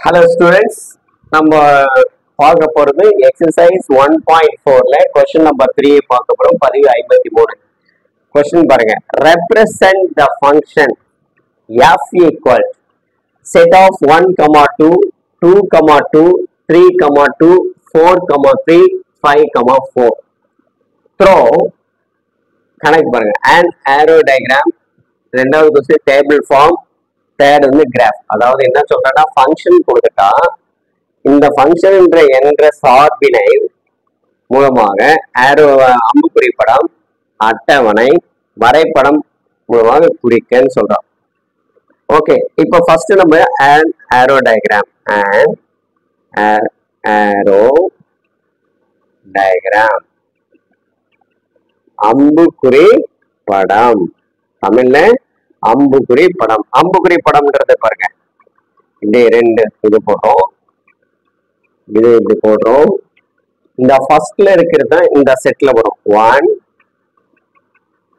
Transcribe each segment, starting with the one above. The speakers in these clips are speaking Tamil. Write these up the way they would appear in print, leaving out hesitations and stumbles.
Hello students, நம்ம பார்க்க போறது exercise 1.4ல question number 3 பார்க்க போறோம். பதிவு 53. question பாருங்க. Represent the function f equal set of 1, 2, 2, 2, 3, 2, 4, 3, 5, 4. Throw கணக்கு பாருங்க. An arrow diagram. ரெண்டாவது question table form. தேர்ட் வந்து கிராஃப். அதாவது என்ன சொல்றேன்னா ஃபங்க்ஷன் கொடுத்துட்டா இந்த ஃபங்க்ஷன் என்ற சார்பினை மூலமாக ஆரோ அம்புக்குறி படம் அட்டவணை வரைபடம் மூலமாக குறிக்கன்னு சொல்றோம். ஓகே, இப்போ ஃபர்ஸ்ட் நம்ம an arrow diagram அம்புக்குறி படம், தமிழ்ல அம்புக்குறி படம். அம்புக்குறி படம்ன்றது பாருங்க, இப்படி ரெண்டு இது போடுறோம், இது இப்படி போடுறோம். இந்த ஃபர்ஸ்ட்ல இருக்கிறது இந்த செட்ல வரும் 1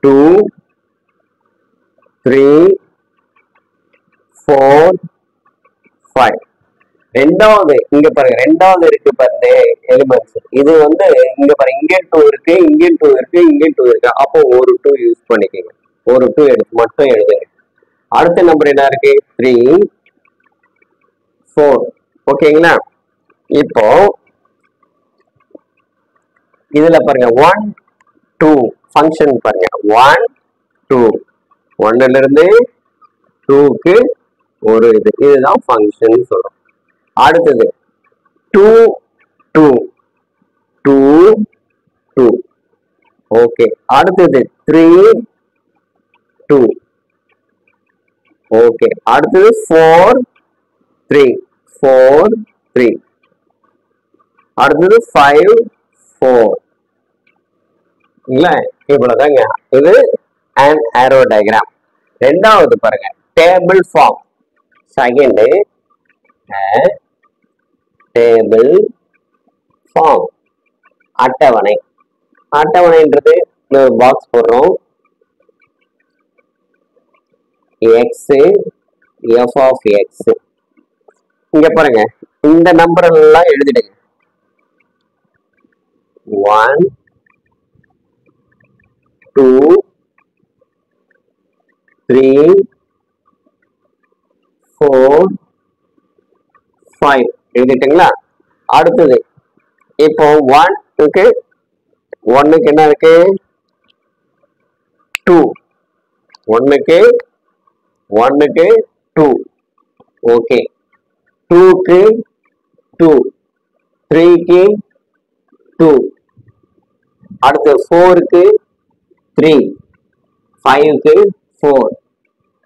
2 3 4 5. ரெண்டாவது இங்க பாருங்க, ரெண்டாவது இருக்கு பாருங்க எலிமெண்ட்ஸ். இது வந்து இங்க பாருங்க, இங்க 2 இருக்கு, இங்க 2 இருக்கு, இங்க 2 இருக்கு. அப்போ ஒரு 2 யூஸ் பண்ணிக்கோங்க, ஒரு 2 எடுத்து மட்டும் எழுதுங்க. அடுத்த நம்பர் என்ன இருக்கு? 3 4. ஓகேங்களா? இப்போ இதுல பாருங்க 1 2 ஃபங்க்ஷன் பாருங்க, 1 2 1ல இருந்து 2க்கு ஒரு இதுதான் ஃபங்க்ஷன் சொல்றோம். அடுத்தது 2 2 2 2. ஓகே, அடுத்தது 3 2. ஓகே, அடுத்தது 4 3 4 3. அடுத்தது 5 4. இல்ல, இவ்வளவுதாங்க. இது an arrow diagram. ரெண்டாவது பாருங்க table form. Second table form அட்டவணை. அட்டவணைன்றது பாக்ஸ் போடுறோம், x f of x. இங்க பாருங்க, இந்த நம்பர் எல்லாம் எழுதிடுங்க. 1 2 3 4 5 எழுதிட்டீங்களா? அடுத்தது இப்போ 1க்கு என்ன இருக்கு? 2. 1க்கு 2. ஓகே, 2க்கு 2, 3க்கு 2, அடுத்து 4க்கு 3, 5க்கு 4.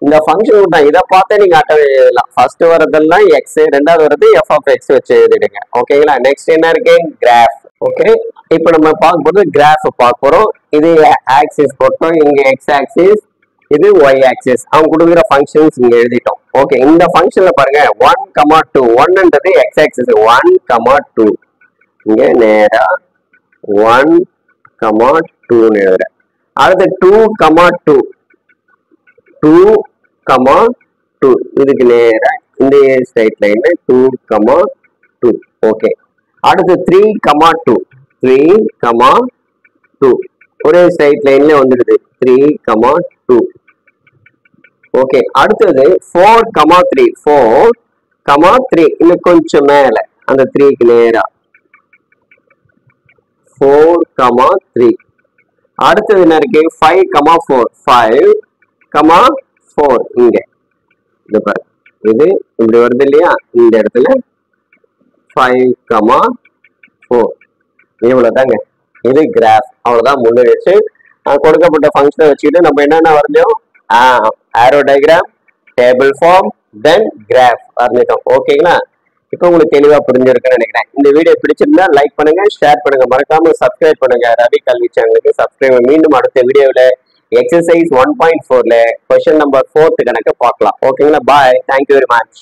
இந்த ஃபங்க்ஷன் தான். இதை பார்த்து நீங்க அட்டவணை எழுதலாம். ஃபர்ஸ்ட் வரதெல்லாம் எக்ஸ், ரெண்டாவது வரது எஃப் ஆஃப் எக்ஸ் வச்சு எழுதிடுங்க. ஓகேங்களா? நெக்ஸ்ட் என்ன இருக்கு? கிராஃப். ஓகே, இப்போ நம்ம பார்க்க போறது கிராஃப் பார்க்க போறோம். இது ஆக்சிஸ் போட்டோம், இங்க எக்ஸ் ஆக்சிஸ், இது ஒய் ஆக்சிஸ். அவங்க கொடுக்குற ஃபங்க்ஷன்ஸ் இங்க எழுதிட்டோம். ஓகே, இந்த ஃபங்க்ஷன்ல பாருங்க 1, 2. 1ன்றது எக்ஸ் ஆக்சிஸ், 1, 2. இங்க நேரா 1, 2 எழுதுறேன். அடுத்து 2, 2 2, 2. இதுக்கு நேரா இந்த ஸ்ட்ரைட் லைன் 2, 2. ஓகே, அடுத்து 3, 2 3, 2. ஒரே ஸ்ட்ரைட் லைன்ல வந்துடுது 3, 2. ஓகே, அடுத்தது 4, 3 4, 3. இன்னும் கொஞ்சம் மேல அந்த 3க்கு நேரா 4, 3. அடுத்தது என்ன இருக்கு? 5, 4 5, 4. இங்க இது பாரு, இது இப்படி வருது இல்லையா? இந்த இடத்துல 5, 4. இவ்வளவுதாங்க. இது கிராஃப். அவ்வளவுதான் முன்னெடுத்து கொடுக்கப்பட்ட ஃபங்க்ஷனை வச்சுக்கிட்டு நம்ம என்னென்ன வரைஞ்சோம்? ஆரோ டயக்ராம், டேபிள் ஃபார்ம், தென் கிராஃப் வரைஞ்சிட்டோம். ஓகேங்களா? இப்போ உங்களுக்கு தெளிவா புரிஞ்சிருக்குன்னு நினைக்கிறேன். இந்த வீடியோ பிடிச்சிருந்தா லைக் பண்ணுங்க, ஷேர் பண்ணுங்க, மறக்காம சப்ஸ்கிரைப் பண்ணுங்க ரவி கல்வி சேனலுக்கு சப்ஸ்கிரைப். மீண்டும் அடுத்த வீடியோவில் எக்ஸசைஸ் 1.4ல கொஸ்டின் நம்பர் 4 கணக்கு பார்க்கலாம். ஓகேங்களா? பாய், தேங்க்யூ வெரி மச்.